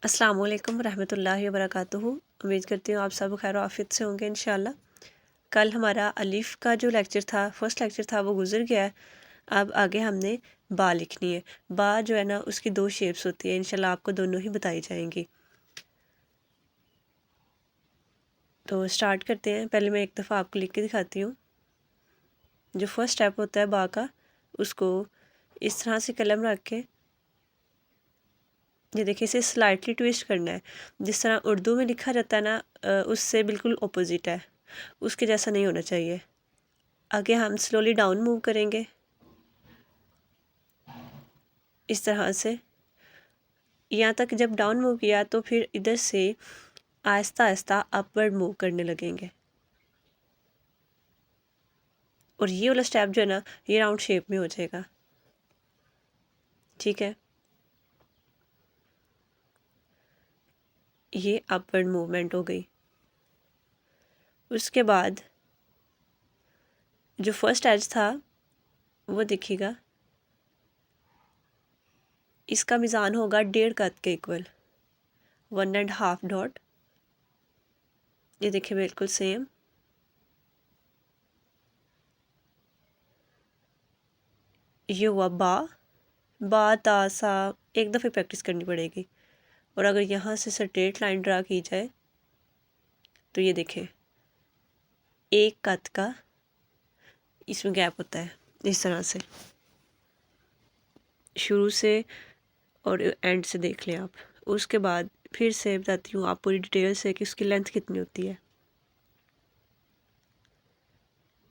अस्सलाम वालेकुम रहमतुल्लाहि व बरकातुहू। उम्मीद करती हूँ आप सब खैर आफियत से होंगे इंशाल्लाह। कल हमारा अलिफ का जो लेक्चर था, फर्स्ट लेक्चर था, वो गुजर गया है। अब आगे हमने बा लिखनी है। बा जो है ना, उसकी दो शेप्स होती है, इंशाल्लाह आपको दोनों ही बताई जाएंगी। तो स्टार्ट करते हैं। पहले मैं एक दफ़ा आपको लिख के दिखाती हूँ। जो फर्स्ट स्टेप होता है बा का, उसको इस तरह से कलम रख के, ये देखिए, इसे स्लाइटली ट्विस्ट करना है। जिस तरह उर्दू में लिखा जाता है ना, उससे बिल्कुल अपोजिट है, उसके जैसा नहीं होना चाहिए। आगे हम स्लोली डाउन मूव करेंगे इस तरह से, यहाँ तक जब डाउन मूव किया तो फिर इधर से आहिस्ता आहिस्ता अपवर्ड मूव करने लगेंगे। और ये वाला स्टेप जो है ना, ये राउंड शेप में हो जाएगा। ठीक है, ये अपवर्ड मूवमेंट हो गई। उसके बाद जो फर्स्ट एज था वो देखिएगा, इसका मिज़ान होगा 1.5 कद के इक्वल, 1.5 डॉट। ये देखिए बिल्कुल सेम। ये हुआ बा। बा ता सा एक दफ़े प्रैक्टिस करनी पड़ेगी। और अगर यहाँ से स्ट्रेट लाइन ड्रा की जाए तो ये देखें, एक कद का इसमें गैप होता है। इस तरह से शुरू से और एंड से देख लें आप। उसके बाद फिर से बताती हूँ आप पूरी डिटेल से कि उसकी लेंथ कितनी होती है।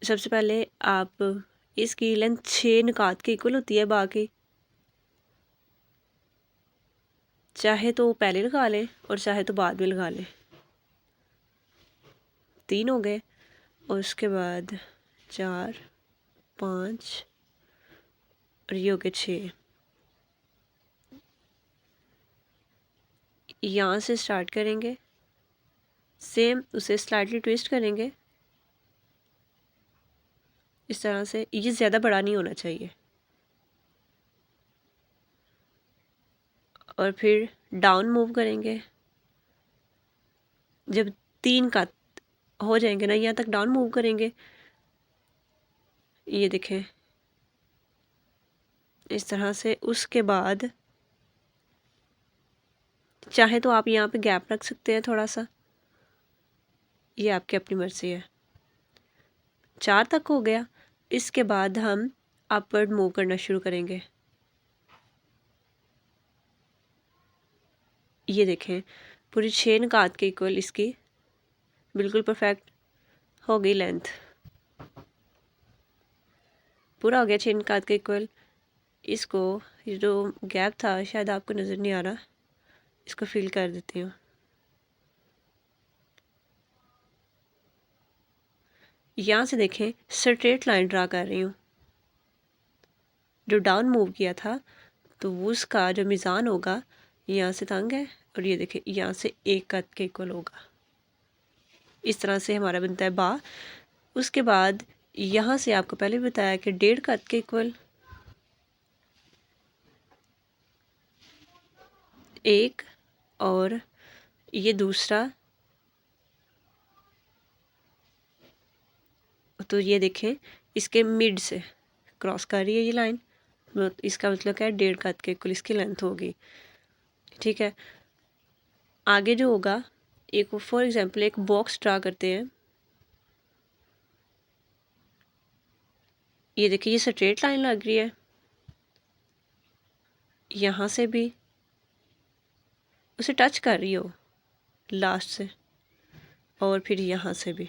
सबसे पहले आप इसकी लेंथ 6 निकात के इक्वल होती है बाकी। चाहे तो पहले लगा लें और चाहे तो बाद में लगा लें। 3 हो गए। और उसके बाद 4, 5 और ये हो गए 6। यहाँ से स्टार्ट करेंगे, सेम उसे स्लाइटली ट्विस्ट करेंगे इस तरह से। ये ज़्यादा बड़ा नहीं होना चाहिए। और फिर डाउन मूव करेंगे। जब 3 का हो जाएंगे ना, यहाँ तक डाउन मूव करेंगे। ये देखें इस तरह से। उसके बाद चाहे तो आप यहाँ पे गैप रख सकते हैं थोड़ा सा, ये आपकी अपनी मर्ज़ी है। 4 तक हो गया। इसके बाद हम अपवर्ड मूव करना शुरू करेंगे। ये देखें पूरी 6 निकात के इक्वल इसकी बिल्कुल परफेक्ट हो गई लेंथ। पूरा हो गया 6 निकात के इक्वल। इसको, ये जो गैप था शायद आपको नज़र नहीं आ रहा, इसको फिल कर देती हूँ। यहाँ से देखें स्ट्रेट लाइन ड्रा कर रही हूँ। जो डाउन मूव किया था तो उसका जो मिज़ान होगा यहाँ से तंग है, और ये देखें यहाँ से 1 कद के इक्वल होगा। इस तरह से हमारा बनता है बा। उसके बाद यहाँ से आपको पहले भी बताया कि 1.5 कद के इक्वल, 1 और ये दूसरा। तो ये देखें इसके मिड से क्रॉस कर रही है ये लाइन, इसका मतलब क्या है, 1.5 कद के इक्वल इसकी लेंथ होगी। ठीक है, आगे जो होगा, एक फॉर एग्जांपल एक बॉक्स ड्रा करते हैं। ये देखिए ये स्ट्रेट लाइन लग रही है, यहाँ से भी उसे टच कर रही हो लास्ट से, और फिर यहाँ से भी।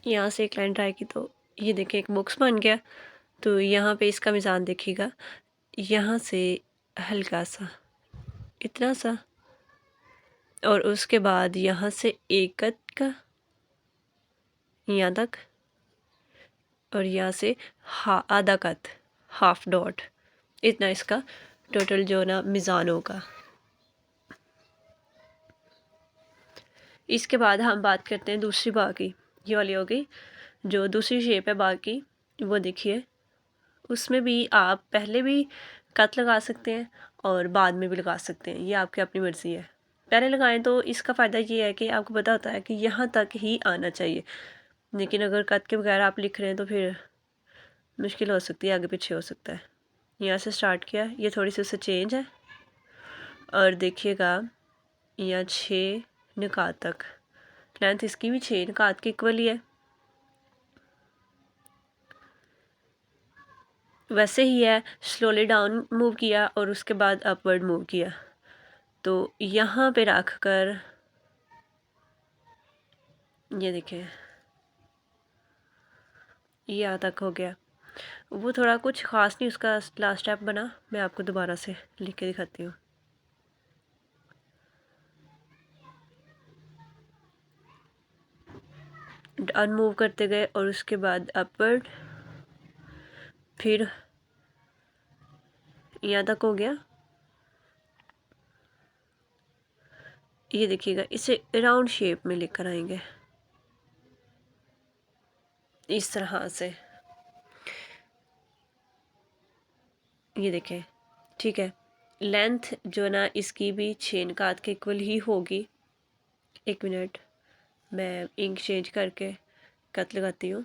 यहाँ से एक लाइन ड्रा की तो ये देखिए एक बॉक्स बन गया। तो यहाँ पे इसका मिज़ान देखिएगा, यहाँ से हल्का सा इतना सा, और उसके बाद यहाँ से 1 कद का यहाँ तक, और यहाँ से आधा कद, हाफ डॉट, इतना इसका टोटल जो ना मिज़ान होगा। इसके बाद हम बात करते हैं दूसरी बा की। ये वाली हो गई जो दूसरी शेप है बा की, वो देखिए। उसमें भी आप पहले भी कत लगा सकते हैं और बाद में भी लगा सकते हैं, ये आपकी अपनी मर्ज़ी है। पहले लगाएं तो इसका फ़ायदा ये है कि आपको पता होता है कि यहाँ तक ही आना चाहिए, लेकिन अगर कत के बगैर आप लिख रहे हैं तो फिर मुश्किल हो सकती है, आगे पीछे हो सकता है। यहाँ से स्टार्ट किया, ये थोड़ी सी उससे चेंज है और देखिएगा यहाँ 6 निकात तक लेंथ इसकी भी 6 निकात के इक्वल ही है। वैसे ही है, स्लोली डाउन मूव किया और उसके बाद अपवर्ड मूव किया, तो यहाँ पे रख कर ये देखें ये यहाँ तक हो गया। वो थोड़ा कुछ ख़ास नहीं उसका लास्ट स्टेप बना, मैं आपको दोबारा से लिख के दिखाती हूँ। अनमूव करते गए और उसके बाद अपवर्ड, फिर यहाँ तक हो गया। ये देखिएगा, इसे राउंड शेप में लेकर आएंगे इस तरह से, ये देखें ठीक है। लेंथ जो ना इसकी भी 6 निकात के इक्वल ही होगी। 1 मिनट, मैं इंक चेंज करके कत लगाती हूँ।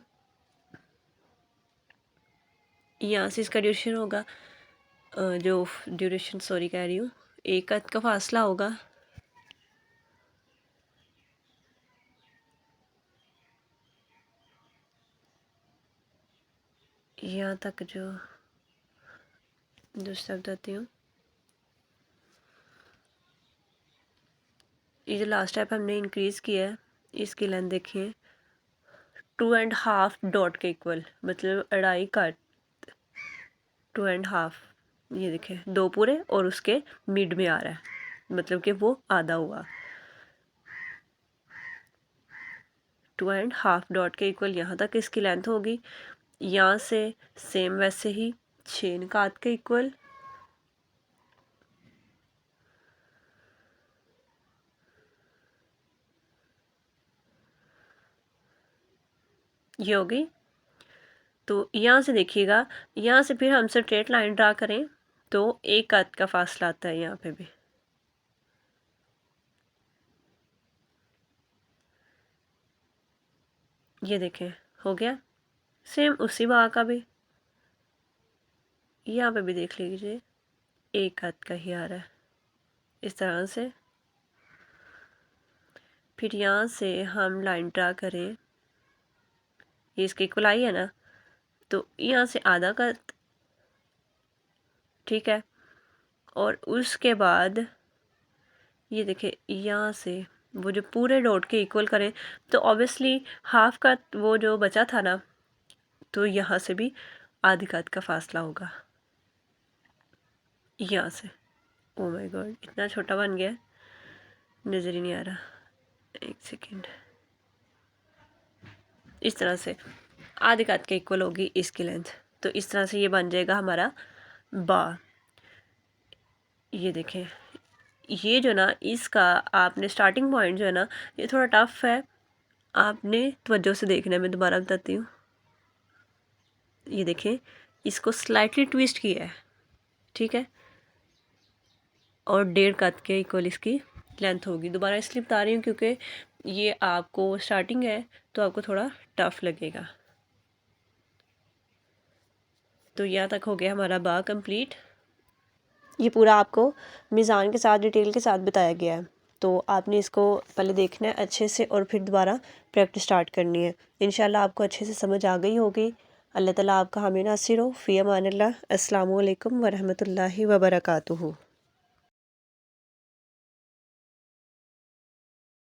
यहाँ से इसका ड्यूरेशन होगा जो ड्यूरेशन सॉरी कह रही हूँ, एक कत का फासला होगा। यहाँ तक जो दूसरा बताती हूँ, ये जो लास्ट स्टेप हमने इंक्रीज़ किया है इसकी लेंथ देखिए 2.5 डॉट के इक्वल, मतलब अढ़ाई कट 2.5, ये देखें 2 पूरे और उसके मिड में आ रहा है, मतलब कि वो आधा हुआ। 2.5 डॉट के इक्वल यहाँ तक इसकी लेंथ होगी। यहाँ से सेम वैसे ही 6 निकात के इक्वल, ये होगी। तो यहाँ से देखिएगा, यहाँ से फिर हम स्ट्रेट लाइन ड्रा करें तो एक कत का फासला आता है यहाँ पे भी। ये देखें हो गया। सेम उसी बाग का भी यहाँ पे भी देख लीजिए, एक कत का ही आ रहा है इस तरह से। फिर यहाँ से हम लाइन ड्रा करें, ये इसके इक्वल आई है ना, तो यहाँ से आधा कत, ठीक है। और उसके बाद ये देखें यहाँ से वो जो पूरे डॉट के इक्वल करें तो ऑब्वियसली हाफ का वो जो बचा था ना, तो यहाँ से भी आधी कत का फासला होगा यहाँ से। ओ माय गॉड, इतना छोटा बन गया नज़र ही नहीं आ रहा, एक सेकेंड। इस तरह से आधी कत के इक्वल होगी इसकी लेंथ, तो इस तरह से ये बन जाएगा हमारा बा। ये देखें, ये जो ना इसका आपने स्टार्टिंग पॉइंट जो है ना, ये थोड़ा टफ है, आपने तवज्जो से देखना है। मैं दोबारा बताती हूँ, ये देखें इसको स्लाइटली ट्विस्ट किया है, ठीक है, और 1.5 कत के इक्वल इसकी लेंथ होगी। दोबारा इसलिए बता रही हूँ क्योंकि ये आपको स्टार्टिंग है तो आपको थोड़ा टफ लगेगा। तो यहाँ तक हो गया हमारा बा कंप्लीट। ये पूरा आपको मीज़ान के साथ डिटेल के साथ बताया गया है, तो आपने इसको पहले देखना है अच्छे से और फिर दोबारा प्रैक्टिस स्टार्ट करनी है। इंशाल्लाह आपको अच्छे से समझ आ गई होगी। अल्लाह ताला आपका हामी नासिर हो। फ़ी अमानिल्लाह। अस्सलामु अलैकुम वरहमतुल्लाहि वबरकातुहू।